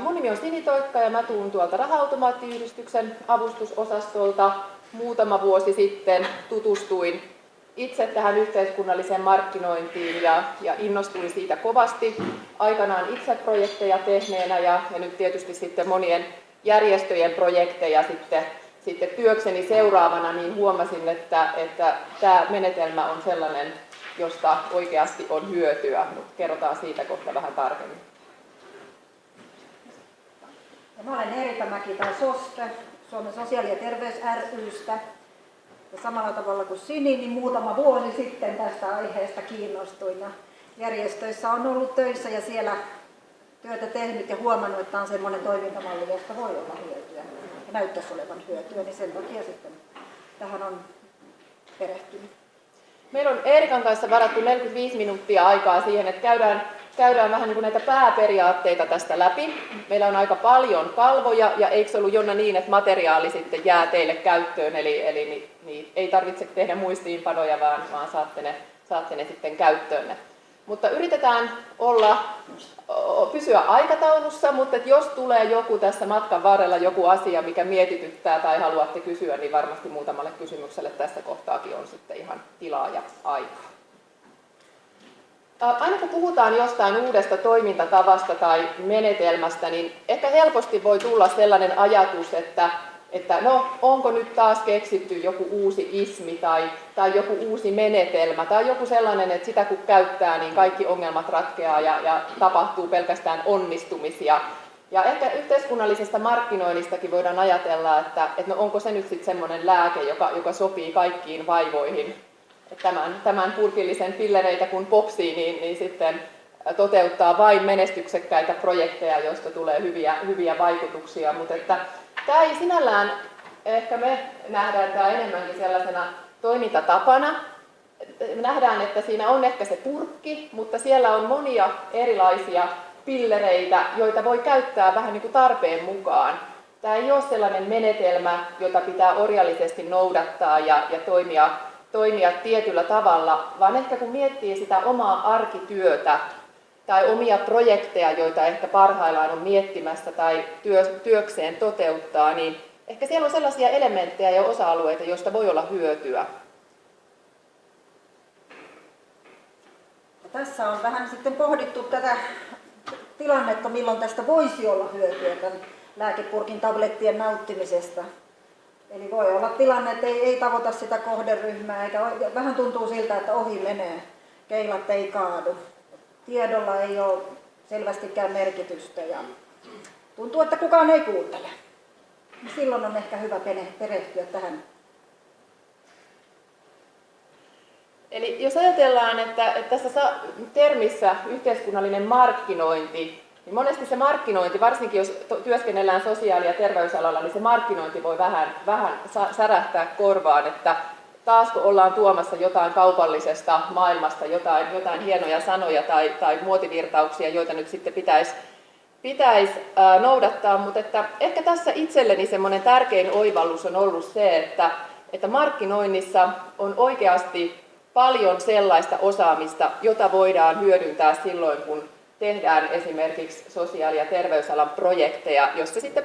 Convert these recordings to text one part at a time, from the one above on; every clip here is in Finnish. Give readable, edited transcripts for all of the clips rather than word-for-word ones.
Mun nimi on Sini Toikka ja mä tuun tuolta Raha-automaattiyhdistyksen avustusosastolta. Muutama vuosi sitten tutustuin itse tähän yhteiskunnalliseen markkinointiin ja innostuin siitä kovasti. Aikanaan itse projekteja tehneenä ja nyt tietysti sitten monien järjestöjen projekteja sitten työkseni seuraavana, niin huomasin, että tämä menetelmä on sellainen, josta oikeasti on hyötyä. Mutta kerrotaan siitä kohta vähän tarkemmin. Mä olen Erika Mäki tai SOSTE, Suomen sosiaali- ja terveys ry:stä. Ja samalla tavalla kuin Sini, niin muutama vuosi sitten tästä aiheesta kiinnostuin. Ja järjestöissä on ollut töissä ja siellä työtä tehnyt ja huomannut, että on semmoinen toimintamalli, josta voi olla hyötyä ja näyttäisi olevan hyötyä, niin sen takia sitten tähän on perehtynyt. Meillä on Eerikan kanssa varattu 45 minuuttia aikaa siihen, että käydään vähän niin kuin näitä pääperiaatteita tästä läpi. Meillä on aika paljon kalvoja ja eikö se ollut Jonna niin, että materiaali sitten jää teille käyttöön, eli niin ei tarvitse tehdä muistiinpanoja, vaan saatte ne sitten käyttöönne. Mutta yritetään pysyä aikataulussa, mutta jos tulee joku tässä matkan varrella joku asia, mikä mietityttää tai haluatte kysyä, niin varmasti muutamalle kysymykselle tässä kohtaakin on sitten ihan tilaa ja aikaa. Aina kun puhutaan jostain uudesta toimintatavasta tai menetelmästä, niin ehkä helposti voi tulla sellainen ajatus, että no, onko nyt taas keksitty joku uusi ismi tai joku uusi menetelmä tai joku sellainen, että sitä kun käyttää, niin kaikki ongelmat ratkeaa ja tapahtuu pelkästään onnistumisia. Ja ehkä yhteiskunnallisesta markkinoinnistakin voidaan ajatella, että no onko se nyt sitten semmoinen lääke, joka sopii kaikkiin vaivoihin. Tämän purkillisen pillereitä kun popsii, niin sitten toteuttaa vain menestyksekkäitä projekteja, joista tulee hyviä vaikutuksia. Mutta tämä ei sinällään, ehkä me nähdään tämä enemmänkin sellaisena toimintatapana. Me nähdään, että siinä on ehkä se purkki, mutta siellä on monia erilaisia pillereitä, joita voi käyttää vähän niin kuin tarpeen mukaan. Tämä ei ole sellainen menetelmä, jota pitää orjallisesti noudattaa ja toimia tietyllä tavalla, vaan ehkä kun miettii sitä omaa arkityötä tai omia projekteja, joita ehkä parhaillaan on miettimässä tai työkseen toteuttaa, niin ehkä siellä on sellaisia elementtejä ja osa-alueita, joista voi olla hyötyä. Ja tässä on vähän sitten pohdittu tätä tilannetta, milloin tästä voisi olla hyötyä tämän lääkepurkin tablettien nauttimisesta. Eli voi olla tilanne, että ei tavoita sitä kohderyhmää, eikä vähän tuntuu siltä, että ohi menee, keilat ei kaadu. Tiedolla ei ole selvästikään merkitystä ja tuntuu, että kukaan ei kuuntele. Silloin on ehkä hyvä perehtyä tähän. Eli jos ajatellaan, että tässä termissä yhteiskunnallinen markkinointi, niin monesti se markkinointi, varsinkin jos työskennellään sosiaali- ja terveysalalla, niin se markkinointi voi vähän särähtää korvaan, että taasko ollaan tuomassa jotain kaupallisesta maailmasta, jotain hienoja sanoja tai muotivirtauksia, joita nyt sitten pitäisi noudattaa, mutta että ehkä tässä itselleni semmoinen tärkein oivallus on ollut se, että markkinoinnissa on oikeasti paljon sellaista osaamista, jota voidaan hyödyntää silloin, kun tehdään esimerkiksi sosiaali- ja terveysalan projekteja, joissa sitten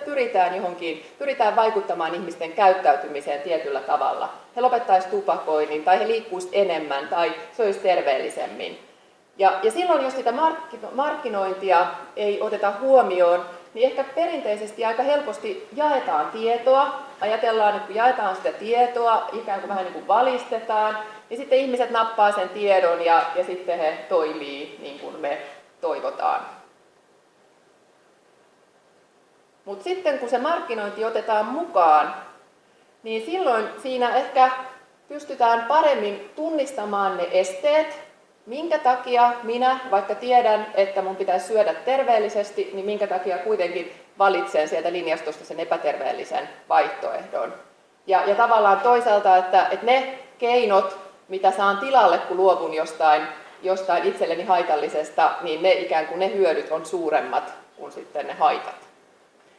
pyritään vaikuttamaan ihmisten käyttäytymiseen tietyllä tavalla. He lopettaisivat tupakoinnin tai he liikkuisivat enemmän tai söisivät terveellisemmin. Ja silloin, jos sitä markkinointia ei oteta huomioon, niin ehkä perinteisesti aika helposti jaetaan tietoa. Ajatellaan, että kun jaetaan sitä tietoa, ikään kuin vähän niin kuin valistetaan, niin sitten ihmiset nappaa sen tiedon ja sitten he toimii niin kuin me toivotaan. Mutta sitten kun se markkinointi otetaan mukaan, niin silloin siinä ehkä pystytään paremmin tunnistamaan ne esteet, minkä takia minä, vaikka tiedän, että mun pitäisi syödä terveellisesti, niin minkä takia kuitenkin valitsen sieltä linjastosta sen epäterveellisen vaihtoehdon. Ja tavallaan toisaalta, että ne keinot, mitä saan tilalle, kun luovun jostain itselleni haitallisesta, niin ne ikään kuin ne hyödyt on suuremmat kuin sitten ne haitat.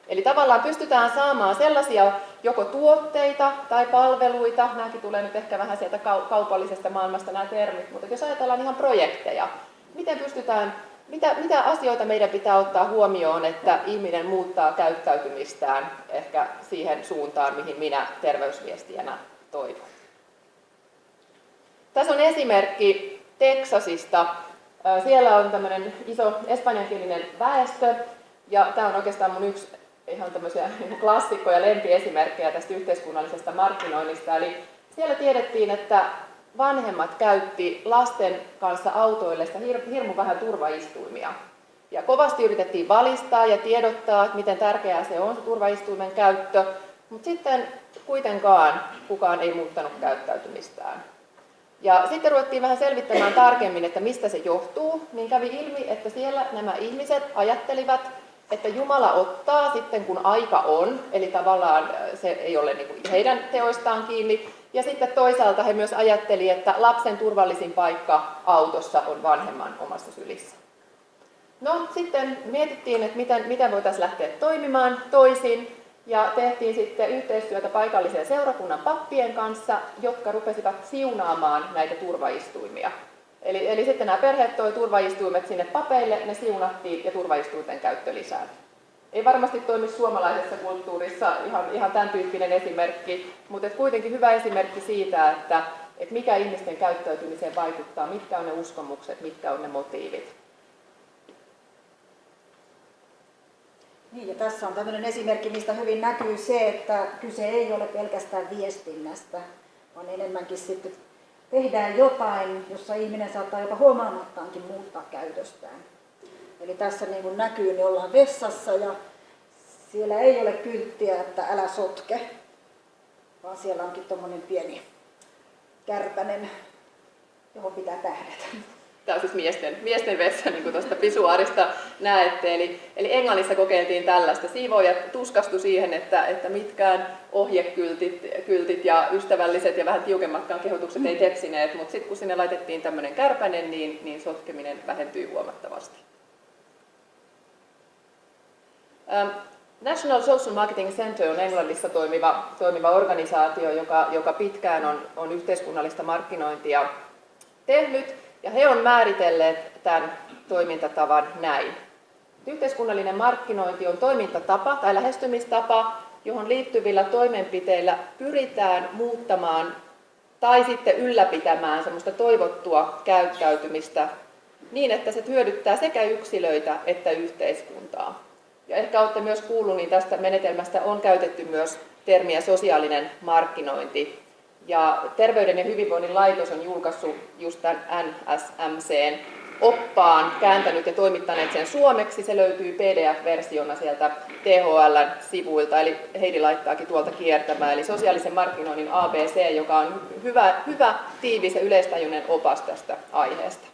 Eli tavallaan pystytään saamaan sellaisia joko tuotteita tai palveluita, nämäkin tulee nyt ehkä vähän sieltä kaupallisesta maailmasta nämä termit, mutta jos ajatellaan ihan projekteja, miten pystytään mitä asioita meidän pitää ottaa huomioon, että ihminen muuttaa käyttäytymistään ehkä siihen suuntaan, mihin minä terveysviestijänä toivon. Tässä on esimerkki Teksasista. Siellä on tämmöinen iso espanjankielinen väestö, ja tämä on oikeastaan mun yksi ihan tämmöisiä klassikkoja, lempiesimerkkejä tästä yhteiskunnallisesta markkinoinnista. Eli siellä tiedettiin, että vanhemmat käytti lasten kanssa autoillessa hirmu vähän turvaistuimia. Ja kovasti yritettiin valistaa ja tiedottaa, että miten tärkeää se on, se turvaistuimen käyttö, mutta sitten kuitenkaan kukaan ei muuttanut käyttäytymistään. Ja sitten ruvettiin vähän selvittämään tarkemmin, että mistä se johtuu, niin kävi ilmi, että siellä nämä ihmiset ajattelivat, että Jumala ottaa sitten kun aika on, eli tavallaan se ei ole niin kuin heidän teoistaan kiinni. Ja sitten toisaalta he myös ajatteli, että lapsen turvallisin paikka autossa on vanhemman omassa sylissä. No sitten mietittiin, että miten voitaisiin lähteä toimimaan toisin. Ja tehtiin sitten yhteistyötä paikallisen seurakunnan pappien kanssa, jotka rupesivat siunaamaan näitä turvaistuimia. Eli sitten nämä perheet toi turvaistuimet sinne papeille, ne siunattiin ja turvaistuinten käyttö lisääntyi. Ei varmasti toimi suomalaisessa kulttuurissa ihan tämän tyyppinen esimerkki, mutta kuitenkin hyvä esimerkki siitä, että mikä ihmisten käyttäytymiseen vaikuttaa, mitkä on ne uskomukset, mitkä on ne motiivit. Niin, ja tässä on tämmöinen esimerkki, mistä hyvin näkyy se, että kyse ei ole pelkästään viestinnästä, vaan enemmänkin sitten tehdään jotain, jossa ihminen saattaa jopa huomaamattaankin muuttaa käytöstään. Eli tässä niin kuin näkyy, niin ollaan vessassa ja siellä ei ole kylttiä, että älä sotke, vaan siellä onkin tuommoinen pieni kärpänen, johon pitää tähdätä. Tämä on siis miesten vessa, niin kuin tuosta pisuaarista näette. Eli Englannissa kokeiltiin tällaista. Siivoojat tuskastui siihen, että mitkään ohjekyltit ja ystävälliset ja vähän tiukemmatkaan kehotukset ei tepsineet, mutta sitten kun sinne laitettiin tämmöinen kärpänen, niin sotkeminen vähentyi huomattavasti. National Social Marketing Center on Englannissa toimiva organisaatio, joka pitkään on yhteiskunnallista markkinointia tehnyt. Ja he on määritelleet tämän toimintatavan näin. Yhteiskunnallinen markkinointi on toimintatapa tai lähestymistapa, johon liittyvillä toimenpiteillä pyritään muuttamaan tai sitten ylläpitämään semmoista toivottua käyttäytymistä niin, että se hyödyttää sekä yksilöitä että yhteiskuntaa. Ja ehkä olette myös kuullut, niin tästä menetelmästä on käytetty myös termiä sosiaalinen markkinointi. Ja Terveyden ja hyvinvoinnin laitos on julkaissut just tämän NSMC:n oppaan, kääntänyt ja toimittaneet sen suomeksi. Se löytyy PDF-versiona sieltä THL:n sivuilta, eli Heidi laittaakin tuolta kiertämään. Eli sosiaalisen markkinoinnin ABC, joka on hyvä tiivis ja yleistajuinen opas tästä aiheesta.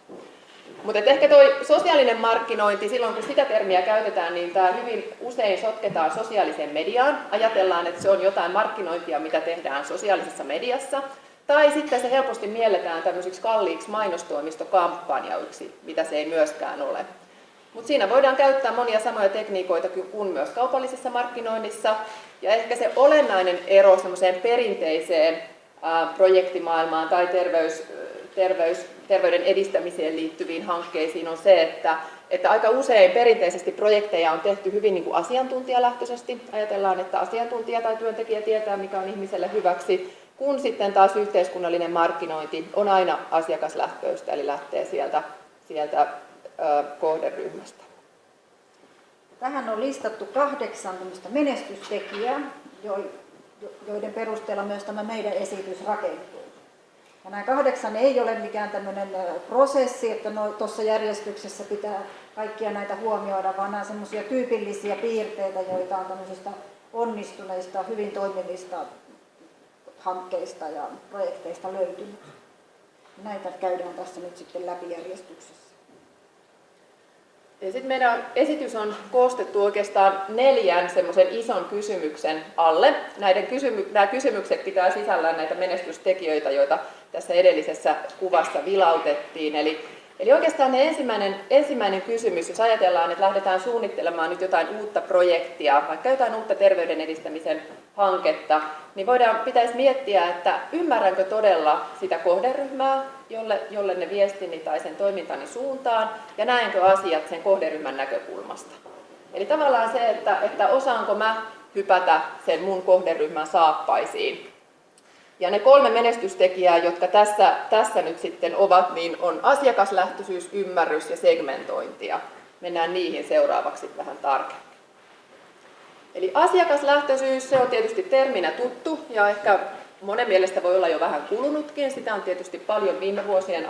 Mutta ehkä tuo sosiaalinen markkinointi, silloin kun sitä termiä käytetään, niin tämä hyvin usein sotketaan sosiaaliseen mediaan. Ajatellaan, että se on jotain markkinointia, mitä tehdään sosiaalisessa mediassa. Tai sitten se helposti mielletään tämmöisiksi kalliiksi mainostoimistokampanjoiksi, mitä se ei myöskään ole. Mutta siinä voidaan käyttää monia samoja tekniikoita kuin myös kaupallisessa markkinoinnissa. Ja ehkä se olennainen ero semmoiseen perinteiseen projektimaailmaan tai terveyden edistämiseen liittyviin hankkeisiin on se, että aika usein perinteisesti projekteja on tehty hyvin niin kuin asiantuntijalähtöisesti. Ajatellaan, että asiantuntija tai työntekijä tietää, mikä on ihmiselle hyväksi, kun sitten taas yhteiskunnallinen markkinointi on aina asiakaslähtöistä, eli lähtee sieltä kohderyhmästä. Tähän on listattu 8 menestystekijää, joiden perusteella myös tämä meidän esitys rakentuu. Ja nämä 8 ei ole mikään tämmöinen prosessi, että tuossa järjestyksessä pitää kaikkia näitä huomioida, vaan nämä semmoisia tyypillisiä piirteitä, joita on tämmöisistä onnistuneista, hyvin toimivista hankkeista ja projekteista löytynyt. Näitä käydään tässä nyt sitten läpi järjestyksessä. Sitten meidän esitys on koostettu oikeastaan 4 semmoisen ison kysymyksen alle. Nämä kysymykset pitää sisällään näitä menestystekijöitä, joita tässä edellisessä kuvassa vilautettiin. Eli oikeastaan ensimmäinen kysymys, jos ajatellaan, että lähdetään suunnittelemaan nyt jotain uutta projektia, vaikka jotain uutta terveyden edistämisen hanketta, niin pitäisi miettiä, että ymmärränkö todella sitä kohderyhmää, jolle ne viestini tai sen toimintani suuntaan, ja näenkö asiat sen kohderyhmän näkökulmasta. Eli tavallaan se, että osaanko mä hypätä sen mun kohderyhmän saappaisiin. Ja ne 3 menestystekijää, jotka tässä nyt sitten ovat, niin on asiakaslähtöisyys, ymmärrys ja segmentointia. Mennään niihin seuraavaksi vähän tarkemmin. Eli asiakaslähtöisyys, se on tietysti terminä tuttu ja ehkä monen mielestä voi olla jo vähän kulunutkin. Sitä on tietysti paljon viime vuosien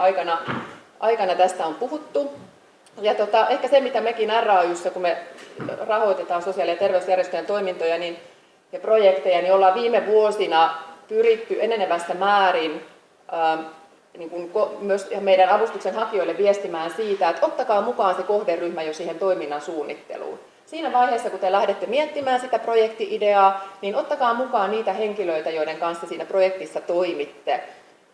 aikana tästä on puhuttu. Ja ehkä se, mitä mekin RAY:ssä, kun me rahoitetaan sosiaali- ja terveysjärjestöjen toimintoja ja projekteja, niin ollaan viime vuosina pyritty enenevässä määrin myös meidän avustuksen hakijoille viestimään siitä, että ottakaa mukaan se kohderyhmä jo siihen toiminnan suunnitteluun. Siinä vaiheessa, kun te lähdette miettimään sitä projekti-ideaa, niin ottakaa mukaan niitä henkilöitä, joiden kanssa siinä projektissa toimitte.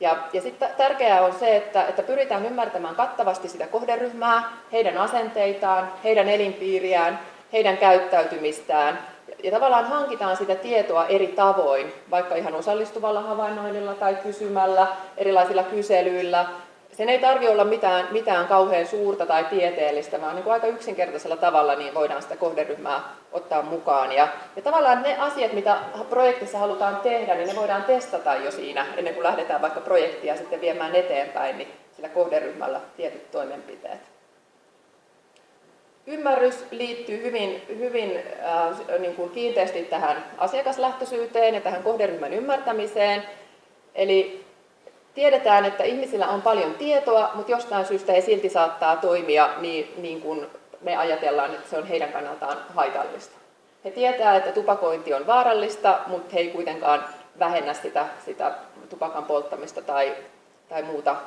Ja sitten tärkeää on se, että pyritään ymmärtämään kattavasti sitä kohderyhmää, heidän asenteitaan, heidän elinpiiriään, heidän käyttäytymistään. Ja tavallaan hankitaan sitä tietoa eri tavoin, vaikka ihan osallistuvalla havainnoinnilla tai kysymällä, erilaisilla kyselyillä. Sen ei tarvitse olla mitään kauhean suurta tai tieteellistä, vaan niin aika yksinkertaisella tavalla niin voidaan sitä kohderyhmää ottaa mukaan. Ja tavallaan ne asiat, mitä projektissa halutaan tehdä, niin ne voidaan testata jo siinä, ennen kuin lähdetään vaikka projektia sitten viemään eteenpäin, niin sillä kohderyhmällä tietyt toimenpiteet. Ymmärrys liittyy hyvin niin kuin kiinteästi tähän asiakaslähtöisyyteen ja tähän kohderyhmän ymmärtämiseen. Eli tiedetään, että ihmisillä on paljon tietoa, mutta jostain syystä he silti saattaa toimia niin kuin me ajatellaan, että se on heidän kannaltaan haitallista. He tietää, että tupakointi on vaarallista, mutta he ei kuitenkaan vähennä sitä tupakan polttamista tai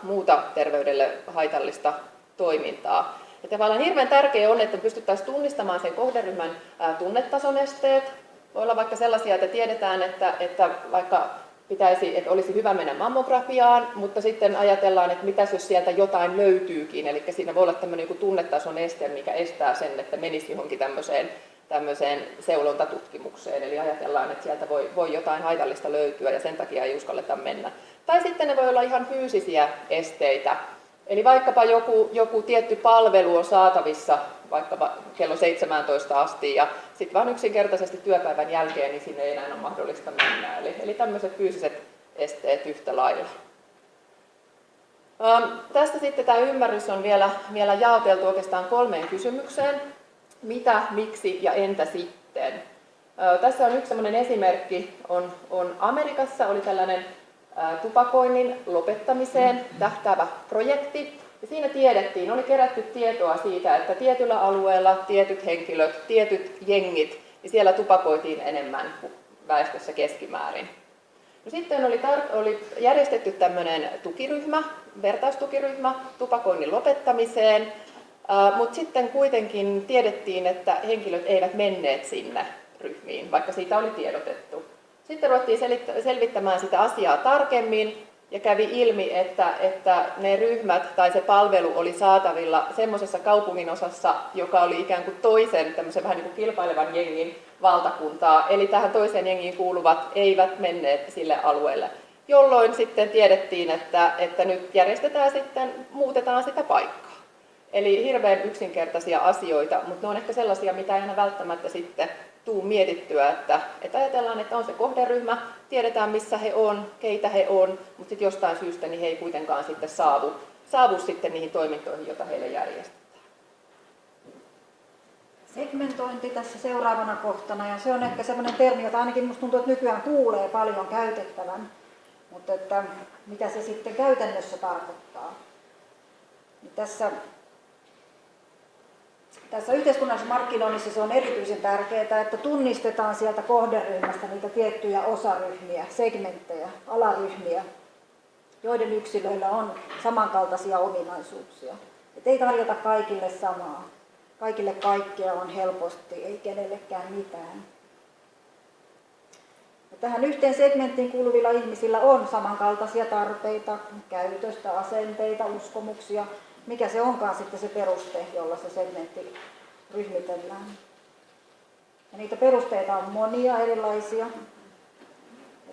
muuta terveydelle haitallista toimintaa. Ja tavallaan hirveän tärkeää on, että pystyttäisiin tunnistamaan sen kohderyhmän tunnetason esteet. Voi olla vaikka sellaisia, että tiedetään, että vaikka että olisi hyvä mennä mammografiaan, mutta sitten ajatellaan, että mitäs jos sieltä jotain löytyykin. Eli siinä voi olla tämmöinen tunnetason este, mikä estää sen, että menisi johonkin tämmöiseen seulontatutkimukseen. Eli ajatellaan, että sieltä voi jotain haitallista löytyä ja sen takia ei uskalleta mennä. Tai sitten ne voi olla ihan fyysisiä esteitä. Eli vaikkapa joku tietty palvelu on saatavissa vaikkapa kello 17 asti ja sitten vaan yksinkertaisesti työpäivän jälkeen niin sinne ei enää ole mahdollista mennä. Eli tämmöiset fyysiset esteet yhtä lailla. Tästä sitten tämä ymmärrys on vielä jaoteltu oikeastaan 3 kysymykseen. Mitä, miksi ja entä sitten? Tässä on yksi sellainen esimerkki. On Amerikassa oli tällainen tupakoinnin lopettamiseen tähtäävä projekti. Ja siinä tiedettiin, oli kerätty tietoa siitä, että tietyllä alueella tietyt henkilöt, tietyt jengit, niin siellä tupakoitiin enemmän väestössä keskimäärin. No sitten oli järjestetty tämmöinen tukiryhmä, vertaistukiryhmä tupakoinnin lopettamiseen, mutta sitten kuitenkin tiedettiin, että henkilöt eivät menneet sinne ryhmiin, vaikka siitä oli tiedotettu. Sitten ruvettiin selvittämään sitä asiaa tarkemmin ja kävi ilmi, että ne ryhmät tai se palvelu oli saatavilla semmoisessa kaupunginosassa, joka oli ikään kuin toisen tämmöisen vähän niin kuin kilpailevan jengin valtakuntaa. Eli tähän toiseen jengiin kuuluvat eivät menneet sille alueelle, jolloin sitten tiedettiin, että nyt muutetaan sitä paikkaa. Eli hirveän yksinkertaisia asioita, mutta ne on ehkä sellaisia, mitä ei aina välttämättä sitten tuu mietittyä, että ajatellaan, että on se kohderyhmä, tiedetään missä he on, keitä he on, mutta sitten jostain syystä niin he ei kuitenkaan sitten saavu sitten niihin toimintoihin, joita heille järjestetään. Segmentointi tässä seuraavana kohtana, ja se on ehkä sellainen termi, jota ainakin minusta tuntuu, että nykyään kuulee paljon käytettävän, mutta että mitä se sitten käytännössä tarkoittaa. Niin tässä yhteiskunnallisessa markkinoinnissa se on erityisen tärkeää, että tunnistetaan sieltä kohderyhmästä niitä tiettyjä osaryhmiä, segmenttejä, alaryhmiä, joiden yksilöillä on samankaltaisia ominaisuuksia. Et ei tarjota kaikille samaa. Kaikille kaikkea on helposti, ei kenellekään mitään. Ja tähän yhteen segmenttiin kuuluvilla ihmisillä on samankaltaisia tarpeita, käytöstä, asenteita, uskomuksia. Mikä se onkaan sitten se peruste, jolla se segmentti ryhmitellään. Ja niitä perusteita on monia erilaisia.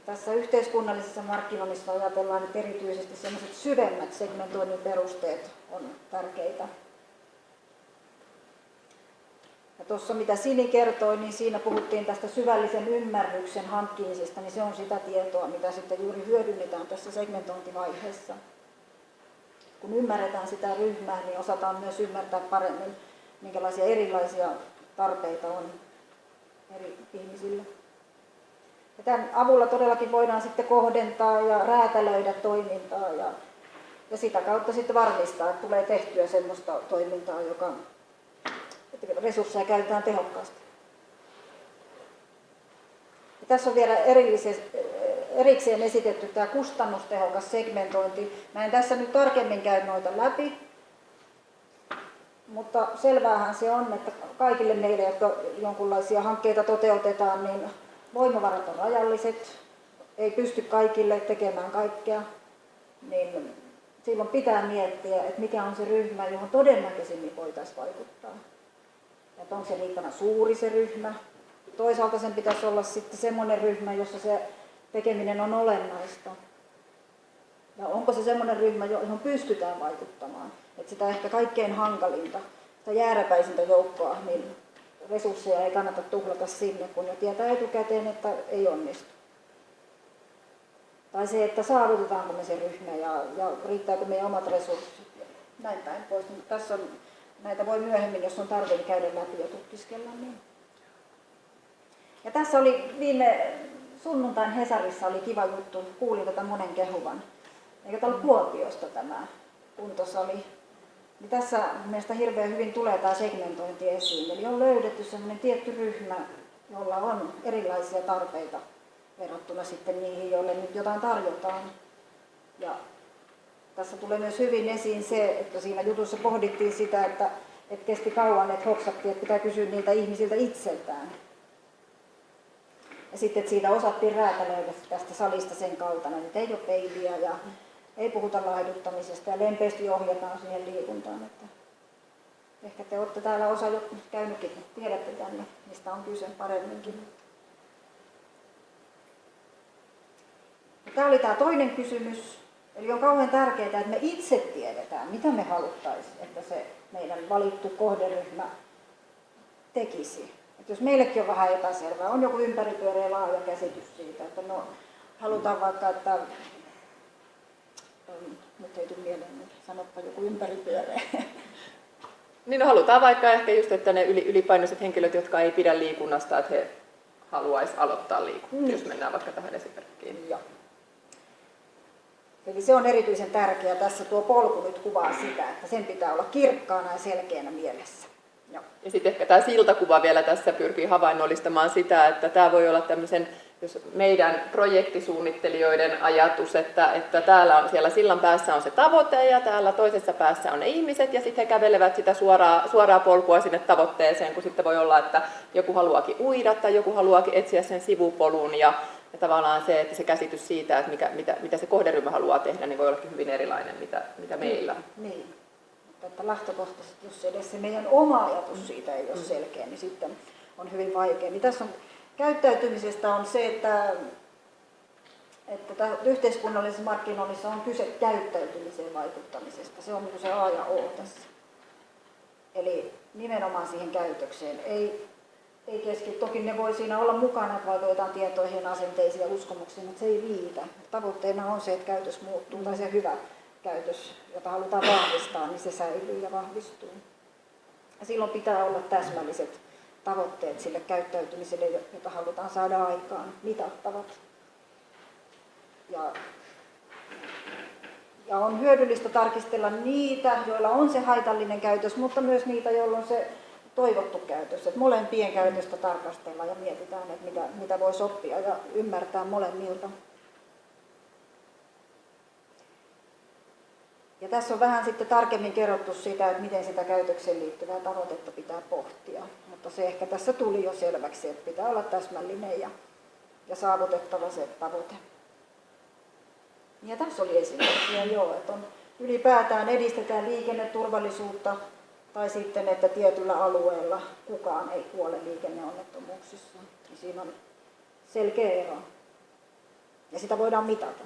tässä yhteiskunnallisessa markkinoinnissa ajatellaan, että erityisesti sellaiset syvemmät segmentoinnin perusteet on tärkeitä. Ja tuossa mitä Sini kertoi, niin siinä puhuttiin tästä syvällisen ymmärryksen hankkimisesta, niin se on sitä tietoa, mitä sitten juuri hyödynnetään tässä segmentointivaiheessa. Kun ymmärretään sitä ryhmää, niin osataan myös ymmärtää paremmin, minkälaisia erilaisia tarpeita on eri ihmisillä. Ja tämän avulla todellakin voidaan sitten kohdentaa ja räätälöidä toimintaa ja sitä kautta sitten varmistaa, että tulee tehtyä sellaista toimintaa, joka resursseja käytetään tehokkaasti. Ja tässä on vielä erikseen esitetty tämä kustannustehokas segmentointi. Mä en tässä nyt tarkemmin käy noita läpi, mutta selväähän se on, että kaikille meille, jotka jonkinlaisia hankkeita toteutetaan, niin voimavarat on rajalliset, ei pysty kaikille tekemään kaikkea, niin silloin pitää miettiä, että mikä on se ryhmä, johon todennäköisimmin voitaisiin vaikuttaa. Että onko se riittävän suuri se ryhmä. Toisaalta sen pitäisi olla sitten semmoinen ryhmä, jossa se tekeminen on olennaista. Ja onko se semmoinen ryhmä, johon pystytään vaikuttamaan. Että sitä ehkä kaikkein hankalinta, sitä jääräpäisintä joukkoa, niin resursseja ei kannata tuhlata sinne, kun jo tietää etukäteen, että ei onnistu. Tai se, että saavutetaanko me se ryhmä ja riittääkö meidän omat resurssit. Näin päin pois. Tässä on, näitä voi myöhemmin, jos on tarve, käydä läpi ja tutkiskella. Niin. Ja tässä oli viime sunnuntain Hesarissa oli kiva juttu, kuulin tätä monen kehuvan. Eikö tämä ollut Kuopiosta tämä kuntosali? Niin tässä mielestäni hirveän hyvin tulee tämä segmentointi esiin. Eli on löydetty sellainen tietty ryhmä, jolla on erilaisia tarpeita verrattuna sitten niihin, joille nyt jotain tarjotaan. Ja tässä tulee myös hyvin esiin se, että siinä jutussa pohdittiin sitä, että kesti kauan, että hoksattiin, että pitää kysyä niiltä ihmisiltä itseltään. Ja sitten, että siitä osattiin räätälöidä tästä salista sen kaltainen, että ei ole peiliä ja ei puhuta laihduttamisesta ja lempeästi ohjataan siihen liikuntaan. Että ehkä te olette täällä osa jo käynytkin, tiedätte tänne, mistä on kyse paremminkin. Ja tämä oli tämä toinen kysymys. Eli on kauhean tärkeää, että me itse tiedetään, mitä me haluttaisiin, että se meidän valittu kohderyhmä tekisi. Että jos meillekin on vähän epäselvää, on joku ympäripyöreä laaja käsitys siitä, että no, halutaan vaikka, että nyt ei tule mieleen, sanoppa joku ympäripyöreä. Niin no, halutaan vaikka ehkä just, että ne ylipainoiset henkilöt, jotka ei pidä liikunnasta, että he haluaisivat aloittaa liikuntaa, jos mennään vaikka tähän esimerkkiin. Joo. Eli se on erityisen tärkeää. Tässä tuo polku nyt kuvaa sitä, että sen pitää olla kirkkaana ja selkeänä mielessä. Joo. Ja sitten ehkä tämä siltakuva vielä tässä pyrkii havainnollistamaan sitä, että tämä voi olla tämmöisen, jos meidän projektisuunnittelijoiden ajatus, että täällä on, siellä sillan päässä on se tavoite ja täällä toisessa päässä on ne ihmiset ja sitten he kävelevät sitä suoraa polkua sinne tavoitteeseen, kun sitten voi olla, että joku haluaakin uida tai joku haluaakin etsiä sen sivupolun ja tavallaan se, että se käsitys siitä, että mitä se kohderyhmä haluaa tehdä, niin voi ollakin hyvin erilainen, mitä meillä. Niin. Että lähtökohtaisesti, jos edes se meidän oma ajatus siitä ei ole selkeä, niin sitten on hyvin vaikea. Niin tässä on, käyttäytymisestä on se, että yhteiskunnallisessa markkinoinnissa on kyse käyttäytymiseen vaikuttamisesta. Se on niin se A ja O tässä. Eli nimenomaan siihen käytökseen. Ei keskity. Toki ne voi siinä olla mukana, että vaikka jotain tietoihin, asenteisiin ja uskomuksiin, mutta se ei riitä. Tavoitteena on se, että käytös muuttuu tai se hyvä käytös, jota halutaan vahvistaa, niin se säilyy ja vahvistuu. Ja silloin pitää olla täsmälliset tavoitteet sille käyttäytymiselle, jota halutaan saada aikaan, mitattavat. Ja on hyödyllistä tarkistella niitä, joilla on se haitallinen käytös, mutta myös niitä, joilla on se toivottu käytös. Että molempien käytöstä tarkastellaan ja mietitään, että mitä voisi oppia ja ymmärtää molemmilta. Ja tässä on vähän sitten tarkemmin kerrottu sitä, että miten sitä käytökseen liittyvää tavoitetta pitää pohtia. Mutta se ehkä tässä tuli jo selväksi, että pitää olla täsmällinen ja saavutettava se tavoite. Ja tässä oli esimerkkiä jo, että ylipäätään edistetään liikenneturvallisuutta tai sitten, että tietyllä alueella kukaan ei kuole liikenneonnettomuuksissa. Ja siinä on selkeä ero. Ja sitä voidaan mitata.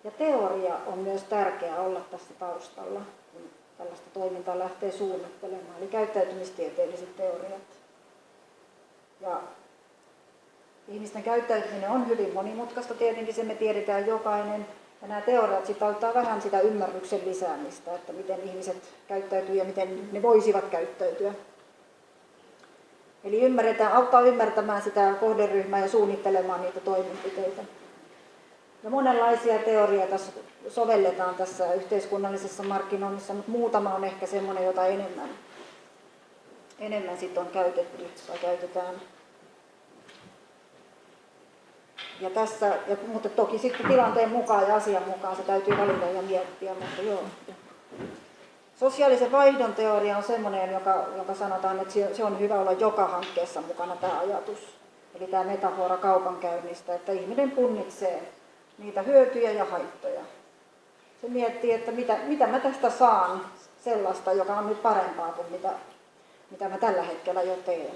Ja teoria on myös tärkeää olla tässä taustalla, kun tällaista toimintaa lähtee suunnittelemaan, eli käyttäytymistieteelliset teoriat. Ja ihmisten käyttäytyminen on hyvin monimutkaista, tietenkin se me tiedetään jokainen. Ja nämä teoriat sitten auttaa vähän sitä ymmärryksen lisäämistä, että miten ihmiset käyttäytyy ja miten ne voisivat käyttäytyä. Eli auttaa ymmärtämään sitä kohderyhmää ja suunnittelemaan niitä toimenpiteitä. Ja monenlaisia teorioita sovelletaan tässä yhteiskunnallisessa markkinoinnissa, mutta muutama on ehkä semmoinen, jota enemmän sit on käytetty tai käytetään. Mutta toki sitten tilanteen mukaan ja asian mukaan se täytyy valita ja miettiä. Mutta joo. Sosiaalisen vaihdon teoria on semmoinen, joka sanotaan, että se on hyvä olla joka hankkeessa mukana tämä ajatus. Eli tämä metafora kaupankäynnistä, että ihminen punnitsee niitä hyötyjä ja haittoja. Se miettii, että mitä mä tästä saan sellaista, joka on nyt parempaa kuin mitä mä tällä hetkellä jo teen.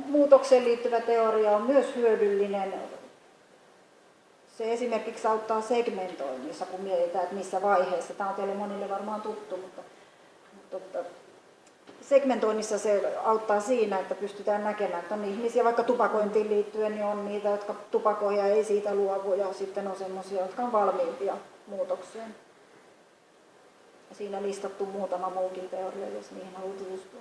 Muutokseen liittyvä teoria on myös hyödyllinen. Se esimerkiksi auttaa segmentoinnissa, kun mietitään, että missä vaiheessa. Tämä on teille monille varmaan tuttu, mutta segmentoinnissa se auttaa siinä, että pystytään näkemään, että on ihmisiä vaikka tupakointiin liittyen, niin on niitä, jotka tupakoi ja ei siitä luovu, ja sitten on sellaisia, jotka on valmiimpia muutokseen. Ja siinä listattu muutama muukin teoria, jos niihin haluat tutustua.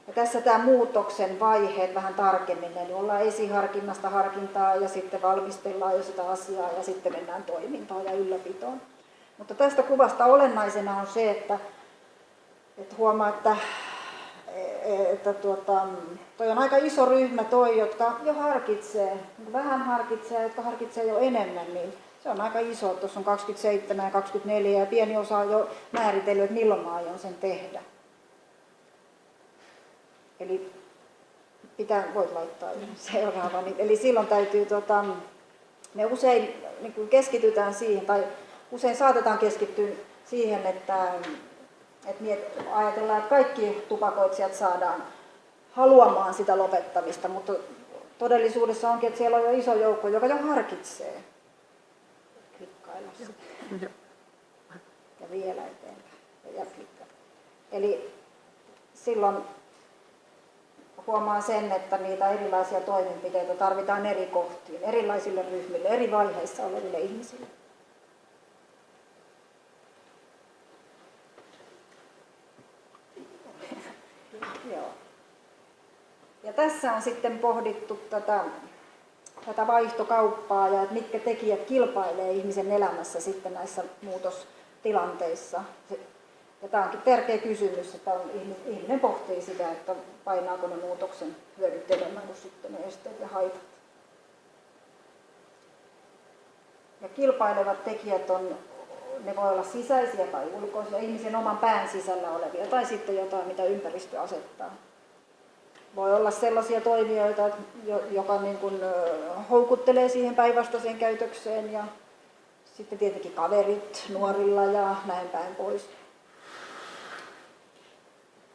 Ja tässä tämä muutoksen vaiheet vähän tarkemmin, eli ollaan esiharkinnasta harkintaa ja sitten valmistellaan jo sitä asiaa ja sitten mennään toimintaan ja ylläpitoon. Mutta tästä kuvasta olennaisena on se, että huomaa, että toi on aika iso ryhmä jotka jo harkitsee, vähän harkitsee, jotka harkitsee jo enemmän, niin se on aika iso. Tuossa on 27 ja 24 ja pieni osa on jo määritellyt, että milloin mä aion sen tehdä. Eli voit laittaa seuraavan. Eli silloin täytyy, me usein niin keskitytään siihen, tai usein saatetaan keskittyä siihen, että ajatellaan, että kaikki tupakoitsijat saadaan haluamaan sitä lopettamista, mutta todellisuudessa onkin, että siellä on jo iso joukko, joka jo harkitsee. Klikkailla sitä. Ja vielä eteenpäin. Ja klikkaa. Eli silloin huomaa sen, että niitä erilaisia toimenpiteitä tarvitaan eri kohtiin, erilaisille ryhmille, eri vaiheissa oleville ihmisille. Joo. Ja tässä on sitten pohdittu tätä vaihtokauppaa ja että mitkä tekijät kilpailee ihmisen elämässä sitten näissä muutostilanteissa. Ja tämä onkin tärkeä kysymys, että ihminen pohtii sitä, että painaako ne muutoksen hyödyt enemmän kuin sitten ne esteet ja haitat. Ja kilpailevat tekijät ne voi olla sisäisiä tai ulkoisia, ihmisen oman pään sisällä olevia tai sitten jotain, mitä ympäristö asettaa. Voi olla sellaisia toimijoita, joka niin kuin houkuttelee siihen päinvastaiseen käytökseen ja sitten tietenkin kaverit nuorilla ja näin päin pois.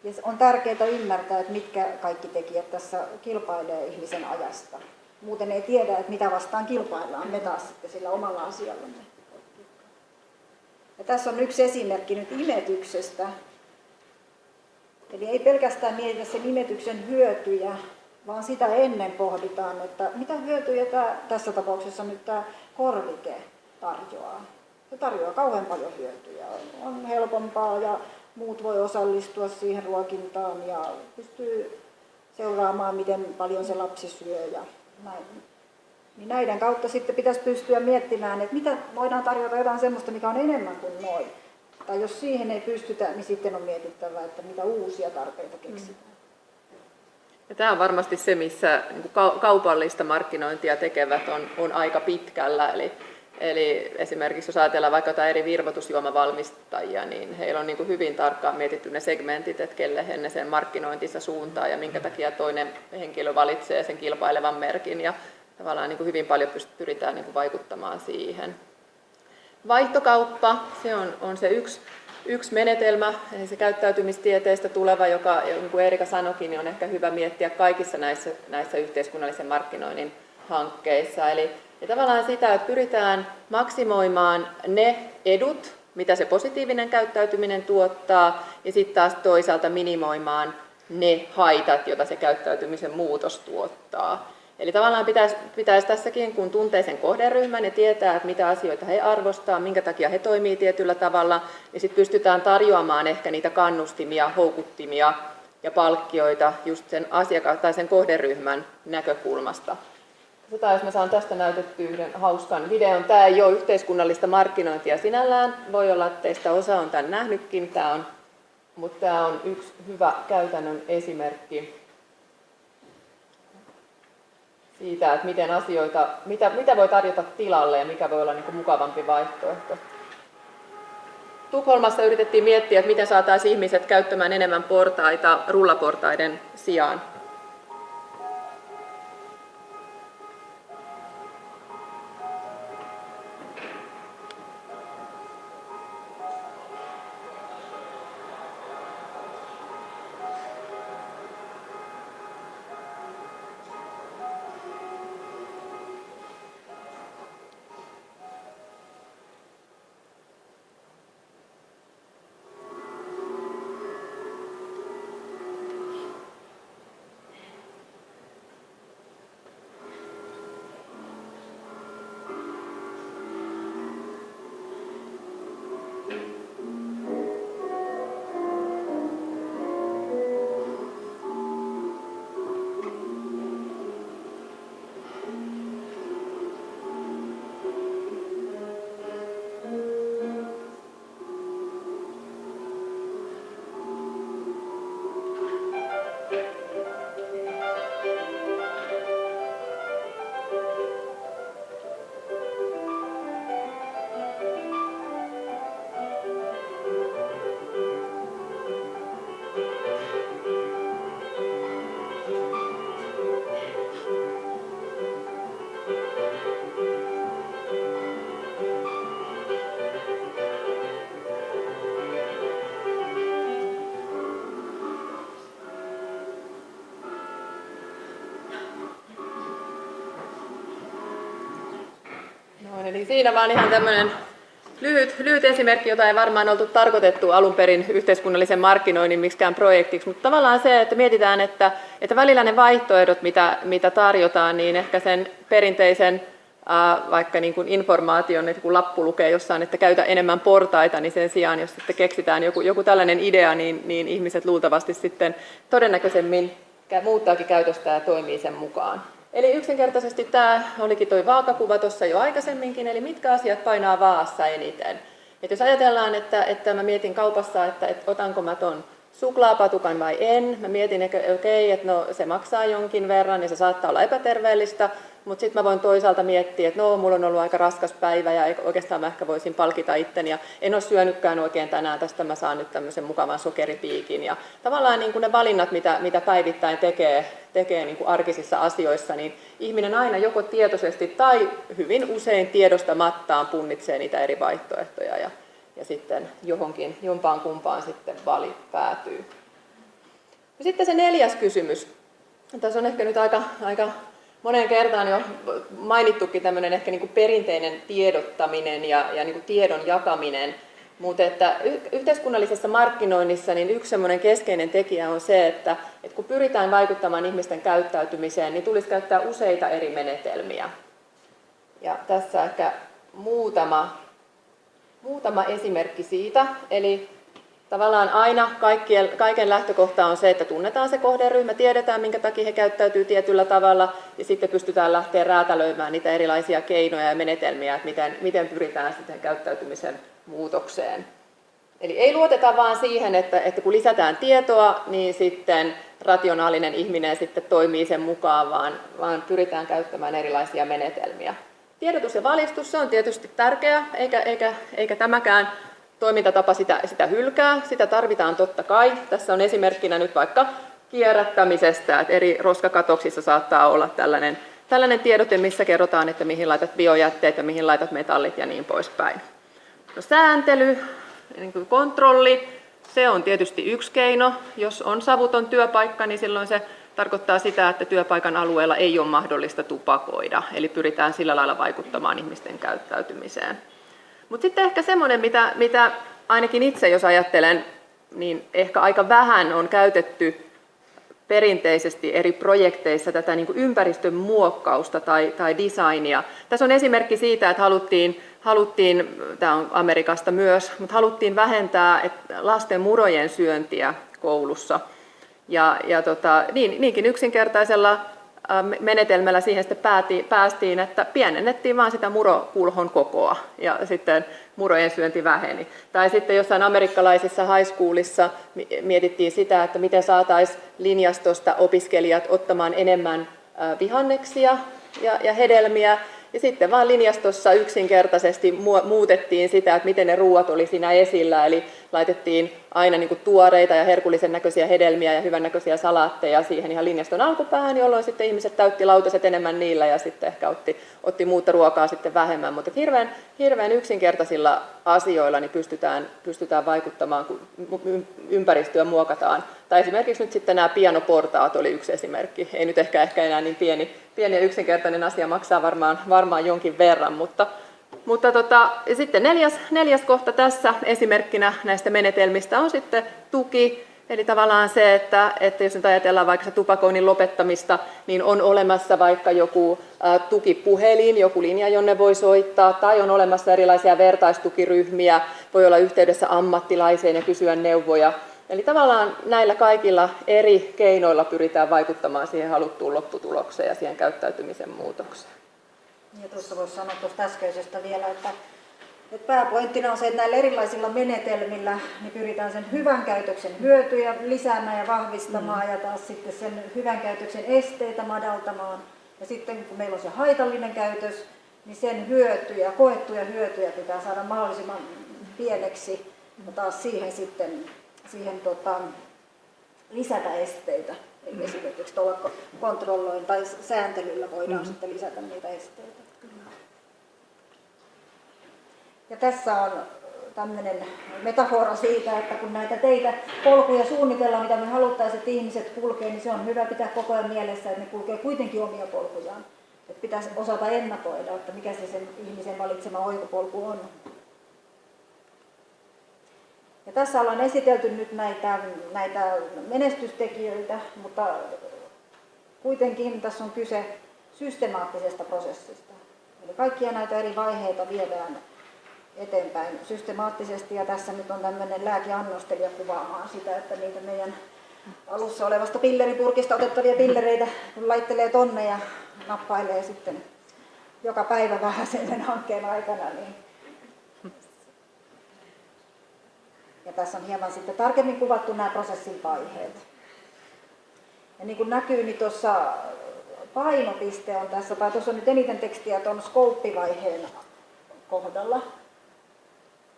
Ja on tärkeää ymmärtää, että mitkä kaikki tekijät tässä kilpailee ihmisen ajasta. Muuten ei tiedä, että mitä vastaan kilpaillaan me taas sitten sillä omalla asiallamme. Ja tässä on yksi esimerkki nyt imetyksestä. Eli ei pelkästään mietitä sen imetyksen hyötyjä, vaan sitä ennen pohditaan, että mitä hyötyjä tässä tapauksessa nyt tämä korvike tarjoaa. Se tarjoaa kauhean paljon hyötyjä. On helpompaa ja muut voi osallistua siihen ruokintaan ja pystyy seuraamaan, miten paljon se lapsi syö ja näin. Niin näiden kautta sitten pitäisi pystyä miettimään, että mitä voidaan tarjota jotain sellaista, mikä on enemmän kuin noin. Tai jos siihen ei pystytä, niin sitten on mietittävä, että mitä uusia tarpeita keksitään. Ja tämä on varmasti se, missä kaupallista markkinointia tekevät on aika pitkällä. Eli esimerkiksi jos ajatellaan vaikka jotain eri virvoitusjuomavalmistajia, niin heillä on hyvin tarkkaan mietitty ne segmentit, että kelle he sen markkinointinsa suuntaa ja minkä takia toinen henkilö valitsee sen kilpailevan merkin. Ja tavallaan hyvin paljon pyritään vaikuttamaan siihen. Vaihtokauppa, se on se yksi yksi menetelmä, eli se käyttäytymistieteestä tuleva, joka, niin kuin Erika sanoikin, niin on ehkä hyvä miettiä kaikissa näissä yhteiskunnallisen markkinoinnin hankkeissa. Eli tavallaan sitä, että pyritään maksimoimaan ne edut, mitä se positiivinen käyttäytyminen tuottaa, ja sitten taas toisaalta minimoimaan ne haitat, joita se käyttäytymisen muutos tuottaa. Eli tavallaan pitäisi tässäkin, kun tuntee sen kohderyhmän ja tietää, että mitä asioita he arvostaa, minkä takia he toimii tietyllä tavalla, niin sitten pystytään tarjoamaan ehkä niitä kannustimia, houkuttimia ja palkkioita just sen asiakkaan tai sen kohderyhmän näkökulmasta. Jos mä saan tästä näytetty yhden hauskan videon. Tämä ei ole yhteiskunnallista markkinointia sinällään. Voi olla, että teistä osa on tämän nähnytkin, mutta tämä on yksi hyvä käytännön esimerkki siitä, että miten asioita, mitä voi tarjota tilalle ja mikä voi olla niin kuin mukavampi vaihtoehto. Tukholmassa yritettiin miettiä, että miten saataisiin ihmiset käyttämään enemmän portaita rullaportaiden sijaan. Eli siinä vaan ihan tämmöinen lyhyt esimerkki, jota ei varmaan oltu tarkoitettu alun perin yhteiskunnallisen markkinoinnin miksikään projektiksi, mutta tavallaan se, että mietitään, että välillä ne vaihtoehdot, mitä tarjotaan, niin ehkä sen perinteisen vaikka niin kuin informaation, että kun lappu lukee jossain, että käytä enemmän portaita, niin sen sijaan, jos sitten keksitään joku tällainen idea, niin ihmiset luultavasti sitten todennäköisemmin muuttaakin käytöstä ja toimii sen mukaan. Eli yksinkertaisesti tämä olikin tuo vaakakuva tuossa jo aikaisemminkin, eli mitkä asiat painaa vaassa eniten. Et jos ajatellaan, että mä mietin kaupassa, että otanko mä ton suklaapatukan vai en, mä mietin, että okei, että no, se maksaa jonkin verran ja se saattaa olla epäterveellistä, mutta sitten mä voin toisaalta miettiä, että no, mulla on ollut aika raskas päivä ja oikeastaan mä ehkä voisin palkita itteni ja en ole syönytkään oikein tänään, tästä mä saan nyt tämmöisen mukavan sokeripiikin. Ja tavallaan niin kuin ne valinnat, mitä päivittäin tekee niin kuin arkisissa asioissa, niin ihminen aina joko tietoisesti tai hyvin usein tiedostamattaan punnitsee niitä eri vaihtoehtoja ja sitten jompaan kumpaan sitten päätyy. Ja sitten se 4. kysymys. Tässä on ehkä nyt aika moneen kertaan jo mainittukin tämmöinen ehkä niin kuin perinteinen tiedottaminen ja niin kuin tiedon jakaminen, mutta että yhteiskunnallisessa markkinoinnissa niin yksi semmoinen keskeinen tekijä on se, että kun pyritään vaikuttamaan ihmisten käyttäytymiseen, niin tulisi käyttää useita eri menetelmiä. Ja tässä ehkä muutama esimerkki siitä, eli tavallaan aina kaiken lähtökohta on se, että tunnetaan se kohderyhmä, tiedetään minkä takia he käyttäytyy tietyllä tavalla ja sitten pystytään lähteä räätälöimään niitä erilaisia keinoja ja menetelmiä, että miten pyritään sitten käyttäytymisen muutokseen. Eli ei luoteta vaan siihen, että kun lisätään tietoa, niin sitten rationaalinen ihminen sitten toimii sen mukaan, vaan pyritään käyttämään erilaisia menetelmiä. Tiedotus ja valistus, se on tietysti tärkeää, eikä tämäkään toimintatapa sitä hylkää, sitä tarvitaan totta kai. Tässä on esimerkkinä nyt vaikka kierrättämisestä, että eri roskakatoksissa saattaa olla tällainen tiedote, missä kerrotaan, että mihin laitat biojätteet ja mihin laitat metallit ja niin poispäin. No, sääntely, niin kuin kontrolli, se on tietysti yksi keino. Jos on savuton työpaikka, niin silloin se tarkoittaa sitä, että työpaikan alueella ei ole mahdollista tupakoida. Eli pyritään sillä lailla vaikuttamaan ihmisten käyttäytymiseen. Mutta sitten ehkä semmoinen, mitä ainakin itse, jos ajattelen, niin ehkä aika vähän on käytetty perinteisesti eri projekteissa tätä niin kuin ympäristön muokkausta tai designia. Tässä on esimerkki siitä, että haluttiin, tämä on Amerikasta myös, mutta haluttiin vähentää lasten murojen syöntiä koulussa. Niinkin yksinkertaisella menetelmällä siihen sitten päästiin, että pienennettiin vaan sitä murokulhon kokoa ja sitten murojen syönti väheni. Tai sitten jossain amerikkalaisissa high schoolissa mietittiin sitä, että miten saataisiin linjastosta opiskelijat ottamaan enemmän vihanneksia ja hedelmiä. Ja sitten vaan linjastossa yksinkertaisesti muutettiin sitä, että miten ne ruuat oli siinä esillä. Eli laitettiin aina niin kuin tuoreita ja herkullisen näköisiä hedelmiä ja hyvän näköisiä salaatteja siihen ihan linjaston alkupäähän, jolloin sitten ihmiset täytti lautaset enemmän niillä ja sitten ehkä otti muuta ruokaa sitten vähemmän. Mutta hirveän yksinkertaisilla asioilla niin pystytään vaikuttamaan, kun ympäristöä muokataan. Tai esimerkiksi nyt sitten nämä pianoportaat oli yksi esimerkki. Ei nyt ehkä enää niin pieni ja yksinkertainen asia, maksaa varmaan jonkin verran, mutta ja sitten neljäs kohta tässä esimerkkinä näistä menetelmistä on sitten tuki. Eli tavallaan se, että jos nyt ajatellaan vaikka se tupakoinnin lopettamista, niin on olemassa vaikka joku tukipuhelin, joku linja, jonne voi soittaa, tai on olemassa erilaisia vertaistukiryhmiä, voi olla yhteydessä ammattilaiseen ja kysyä neuvoja. Eli tavallaan näillä kaikilla eri keinoilla pyritään vaikuttamaan siihen haluttuun lopputulokseen ja siihen käyttäytymisen muutokseen. Ja tuossa voisi sanoa tuosta äskeisestä vielä, että pääpointtina on se, että näillä erilaisilla menetelmillä niin pyritään sen hyvän käytöksen hyötyjä lisäämään ja vahvistamaan ja taas sitten sen hyvän käytöksen esteitä madaltamaan. Ja sitten kun meillä on se haitallinen käytös, niin sen hyötyjä, koettuja hyötyjä pitää saada mahdollisimman pieneksi ja taas siihen lisätä esteitä. Eli esimerkiksi tuolla kontrolloin tai sääntelyllä voidaan sitten lisätä niitä esteitä. Ja tässä on tämmöinen metafora siitä, että kun näitä teitä polkuja suunnitellaan, mitä me haluttaisiin, että ihmiset kulkee, niin se on hyvä pitää koko ajan mielessä, että ne kulkee kuitenkin omia polkujaan. Että pitäisi osata ennakoida, että mikä se sen ihmisen valitsema oikopolku on. Ja tässä ollaan esitelty nyt näitä menestystekijöitä, mutta kuitenkin tässä on kyse systemaattisesta prosessista. Eli kaikkia näitä eri vaiheita viedään eteenpäin systemaattisesti ja tässä nyt on tämmöinen lääkeannostelija kuvaamaan sitä, että niitä meidän alussa olevasta pilleripurkista otettavia pillereitä kun laittelee tonne ja nappailee sitten joka päivä vähän sen hankkeen aikana. Niin. Ja tässä on hieman sitten tarkemmin kuvattu nämä prosessin vaiheet. Ja niin kuin näkyy, niin tuossa painopiste on tässä, tai tuossa on nyt eniten tekstiä tuon scope-vaiheen kohdalla.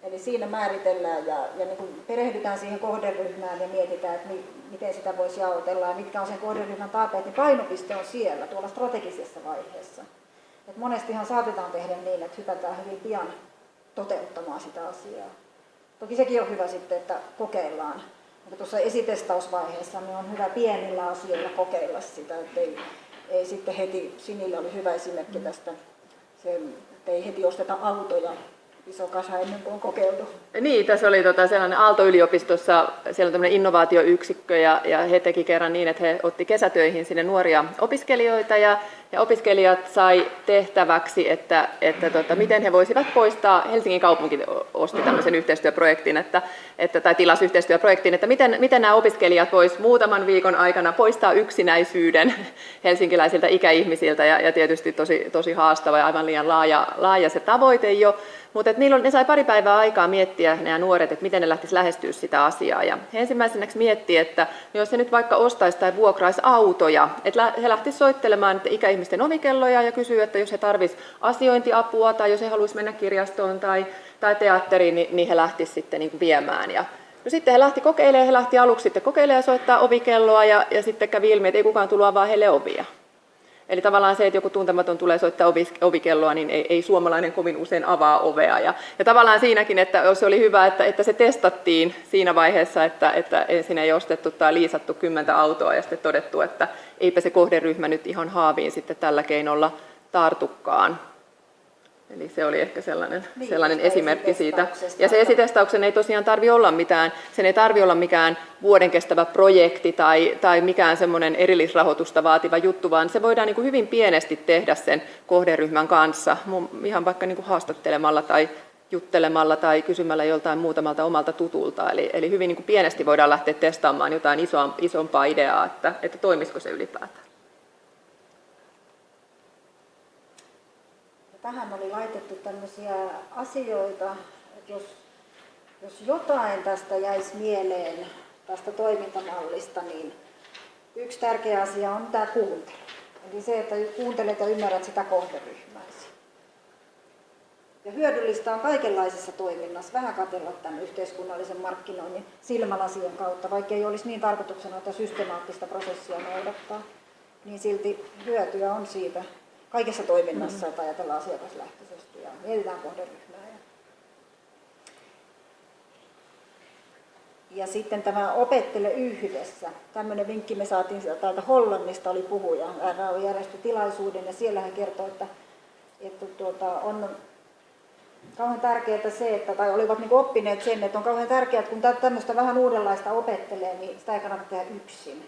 Eli siinä määritellään ja niin kuin perehdytään siihen kohderyhmään ja mietitään, että miten sitä voisi jaotella ja mitkä on sen kohderyhmän tarpeet, niin painopiste on siellä, tuolla strategisessa vaiheessa. Et monestihan saatetaan tehdä niin, että hypätään hyvin pian toteuttamaan sitä asiaa. Toki sekin on hyvä sitten, että kokeillaan. Mutta tuossa esitestausvaiheessa niin on hyvä pienillä asioilla kokeilla sitä, että ei sitten heti, Sinillä oli hyvä esimerkki tästä, että ei heti osteta autoja iso kasa ennen kuin on kokeiltu. Niin, tässä oli sellainen Aalto-yliopistossa, siellä on tämmöinen innovaatioyksikkö ja he teki kerran niin, että he otti kesätöihin sinne nuoria opiskelijoita ja opiskelijat sai tehtäväksi, että miten he voisivat poistaa, Helsingin kaupunki osti tämmöisen yhteistyöprojektin, tai tilasi yhteistyöprojektin, että miten nämä opiskelijat voisivat muutaman viikon aikana poistaa yksinäisyyden helsinkiläisiltä ikäihmisiltä ja tietysti tosi haastava ja aivan liian laaja se tavoite jo. Mutta ne sai pari päivää aikaa miettiä nämä nuoret, että miten ne lähtisivät lähestyä sitä asiaa. Ja he ensimmäiseksi miettii, että jos he nyt vaikka ostaisi tai vuokraisi autoja, että he lähtisivät soittelemaan ikäihmisten ovikelloja ja kysyä, että jos he tarvitsisivat asiointiapua tai jos he haluaisivat mennä kirjastoon tai teatteriin, niin he lähtisivät sitten niin kuin viemään. Ja no sitten he lähti aluksi sitten kokeilemaan ja soittaa ovikelloa ja sitten kävi ilmi, että ei kukaan tullut avaa heille ovia. Eli tavallaan se, että joku tuntematon tulee soittaa ovikelloa, niin ei suomalainen kovin usein avaa ovea. Ja tavallaan siinäkin, että se oli hyvä, että se testattiin siinä vaiheessa, että ensin ei ostettu tai liisattu 10 autoa ja sitten todettu, että eipä se kohderyhmä nyt ihan haaviin sitten tällä keinolla tartukaan. Eli se oli ehkä sellainen esimerkki siitä. Ja se esitestauksen ei tosiaan tarvitse olla mitään, sen ei tarvitse olla mikään vuoden kestävä projekti tai mikään semmoinen erillisrahoitusta vaativa juttu, vaan se voidaan niin kuin hyvin pienesti tehdä sen kohderyhmän kanssa, ihan vaikka niin kuin haastattelemalla tai juttelemalla tai kysymällä joltain muutamalta omalta tutulta. Eli hyvin niin kuin pienesti voidaan lähteä testaamaan jotain isompaa ideaa, että toimisiko se ylipäätään. Tähän oli laitettu tämmöisiä asioita, että jos jotain tästä jäisi mieleen tästä toimintamallista, niin yksi tärkeä asia on tämä kuuntelu. Eli se, että kuuntelet ja ymmärrät sitä kohderyhmääsi. Ja hyödyllistä on kaikenlaisessa toiminnassa vähän katsella tämän yhteiskunnallisen markkinoinnin silmälasien kautta, vaikka ei olisi niin tarkoituksena, että systemaattista prosessia noudattaa, niin silti hyötyä on siitä kaikessa toiminnassa, että ajatellaan asiakaslähtöisesti ja mietitään kohderyhmää. Ja sitten tämä opettele yhdessä. Tämmöinen vinkki me saatiin täältä Hollannista, oli puhuja. RAO järjesti tilaisuuden ja siellä hän kertoi, että on kauhean tärkeää se, tai olivat niin oppineet sen, että on kauhean tärkeää, että kun tämmöistä vähän uudenlaista opettelee, niin sitä ei kannata tehdä yksin.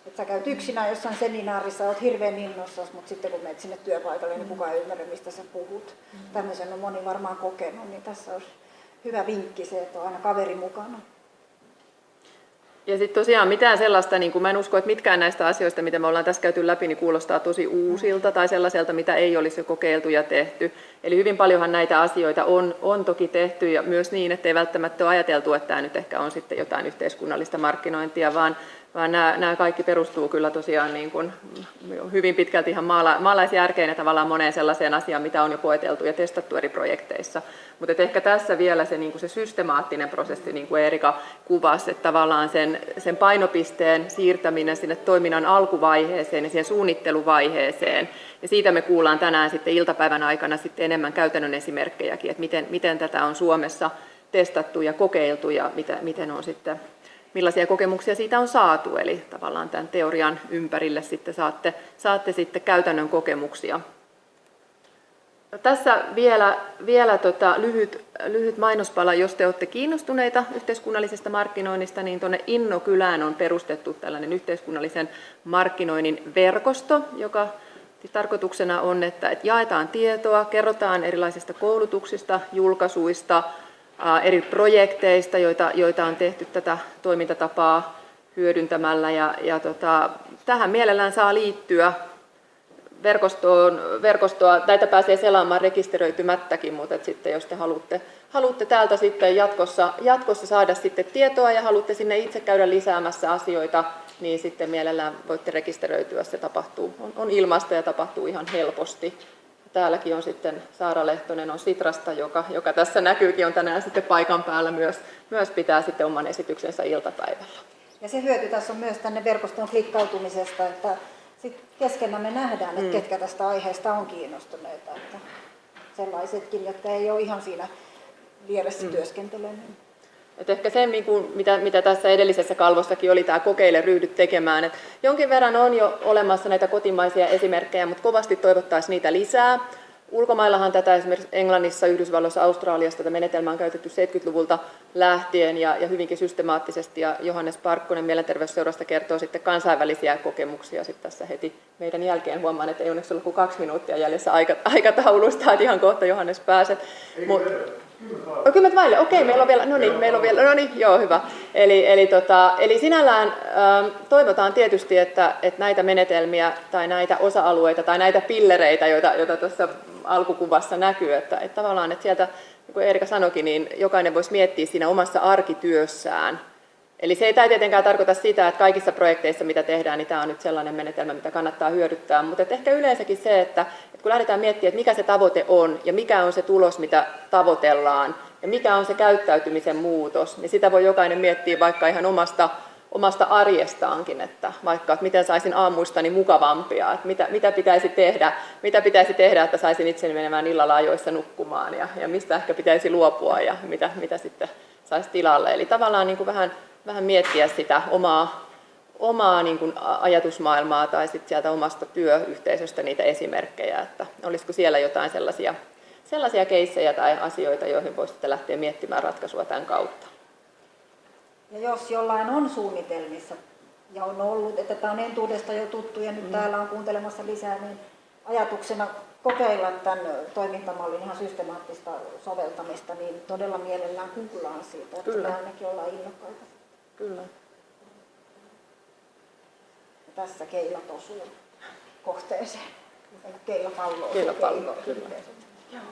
Että sä käyt yksinään jossain seminaarissa, olet hirveän innossasi, mutta sitten kun menet sinne työpaikalle, niin kukaan ei ymmärrä, mistä sä puhut. Tämmöisen on moni varmaan kokenut, niin tässä olisi hyvä vinkki se, että on aina kaveri mukana. Ja sitten tosiaan mitään sellaista, niin kuin mä en usko, että mitkään näistä asioista, mitä me ollaan tässä käyty läpi, niin kuulostaa tosi uusilta tai sellaiselta, mitä ei olisi jo kokeiltu ja tehty. Eli hyvin paljonhan näitä asioita on toki tehty ja myös niin, että ei välttämättä ole ajateltu, että tämä nyt ehkä on sitten jotain yhteiskunnallista markkinointia, vaan nämä kaikki perustuu kyllä tosiaan niin kuin hyvin pitkälti ihan maalaisjärkeen ja tavallaan moneen sellaiseen asiaan, mitä on jo koeteltu ja testattu eri projekteissa. Mutta ehkä tässä vielä se, niin kuin se systemaattinen prosessi, niin kuin Erika kuvasi, että tavallaan sen painopisteen siirtäminen sinne toiminnan alkuvaiheeseen ja siihen suunnitteluvaiheeseen. Ja siitä me kuullaan tänään sitten iltapäivän aikana sitten enemmän käytännön esimerkkejäkin, että miten tätä on Suomessa testattu ja kokeiltu ja miten on sitten, millaisia kokemuksia siitä on saatu. Eli tavallaan tämän teorian ympärille sitten saatte sitten käytännön kokemuksia. Tässä vielä lyhyt mainospala, jos te olette kiinnostuneita yhteiskunnallisesta markkinoinnista, niin tuonne Innokylään on perustettu tällainen yhteiskunnallisen markkinoinnin verkosto, joka tarkoituksena on, että jaetaan tietoa, kerrotaan erilaisista koulutuksista, julkaisuista, eri projekteista, joita on tehty tätä toimintatapaa hyödyntämällä. Tähän mielellään saa liittyä verkostoa. Näitä pääsee selaamaan rekisteröitymättäkin, mutta sitten jos te haluatte täältä sitten jatkossa saada sitten tietoa ja haluatte sinne itse käydä lisäämässä asioita, niin sitten mielellään voitte rekisteröityä. Se tapahtuu, on ilmaista ja tapahtuu ihan helposti. Täälläkin on sitten Saara Lehtonen on Sitrasta, joka tässä näkyykin, on tänään sitten paikan päällä myös pitää sitten oman esityksensä iltapäivällä. Ja se hyöty tässä on myös tänne verkoston klikkautumisesta, että sitten keskenään me nähdään, että ketkä tästä aiheesta on kiinnostuneita. Että sellaisetkin, jotka ei ole ihan siinä vieressä työskentelemään. Et ehkä se, mitä tässä edellisessä kalvossakin oli, tämä kokeile, ryhdy tekemään. Et jonkin verran on jo olemassa näitä kotimaisia esimerkkejä, mutta kovasti toivottaisiin niitä lisää. Ulkomaillahan tätä esimerkiksi Englannissa, Yhdysvalloissa, Australiassa tätä menetelmää on käytetty 70-luvulta lähtien ja hyvinkin systemaattisesti. Ja Johannes Parkkonen Mielenterveysseurasta kertoo sitten kansainvälisiä kokemuksia sitten tässä heti meidän jälkeen. Huomaan, että ei onneksi ollut kuin 2 minuuttia jäljessä aikataulusta, että ihan kohta Johannes pääset. 10 vaille, okei, meillä on vielä, joo, hyvä. Eli sinällään toivotaan tietysti, että näitä menetelmiä tai näitä osa-alueita tai näitä pillereitä, joita tuossa alkukuvassa näkyy, että tavallaan, että sieltä, niin kuin Erika sanoikin, niin jokainen voisi miettiä siinä omassa arkityössään. Eli se ei tietenkään tarkoita sitä, että kaikissa projekteissa, mitä tehdään, niin tämä on nyt sellainen menetelmä, mitä kannattaa hyödyttää, mutta ehkä yleensäkin se, että kun lähdetään miettimään, että mikä se tavoite on ja mikä on se tulos, mitä tavoitellaan ja mikä on se käyttäytymisen muutos, niin sitä voi jokainen miettiä vaikka ihan omasta arjestaankin, että vaikka että miten saisin aamuistani mukavampia, että mitä pitäisi tehdä, että saisin itseni menemään illalla ajoissa nukkumaan ja mistä ehkä pitäisi luopua ja mitä sitten saisi tilalle. Eli tavallaan niin kuin vähän miettiä sitä omaa niin kuin ajatusmaailmaa tai sitten sieltä omasta työyhteisöstä niitä esimerkkejä, että olisiko siellä jotain sellaisia keissejä tai asioita, joihin voisitte lähteä miettimään ratkaisua tämän kautta. Ja jos jollain on suunnitelmissa ja on ollut, että tämä on entuudesta jo tuttu ja nyt täällä on kuuntelemassa lisää, niin ajatuksena kokeilla tämän toimintamallin ihan systemaattista soveltamista, niin todella mielellään kuullaan siitä, että me ainakin ollaan innokkaita. Kyllä. Ja tässä keilat osuu kohteeseen. Keilapallo. Keilapallo, kyllä. Joo.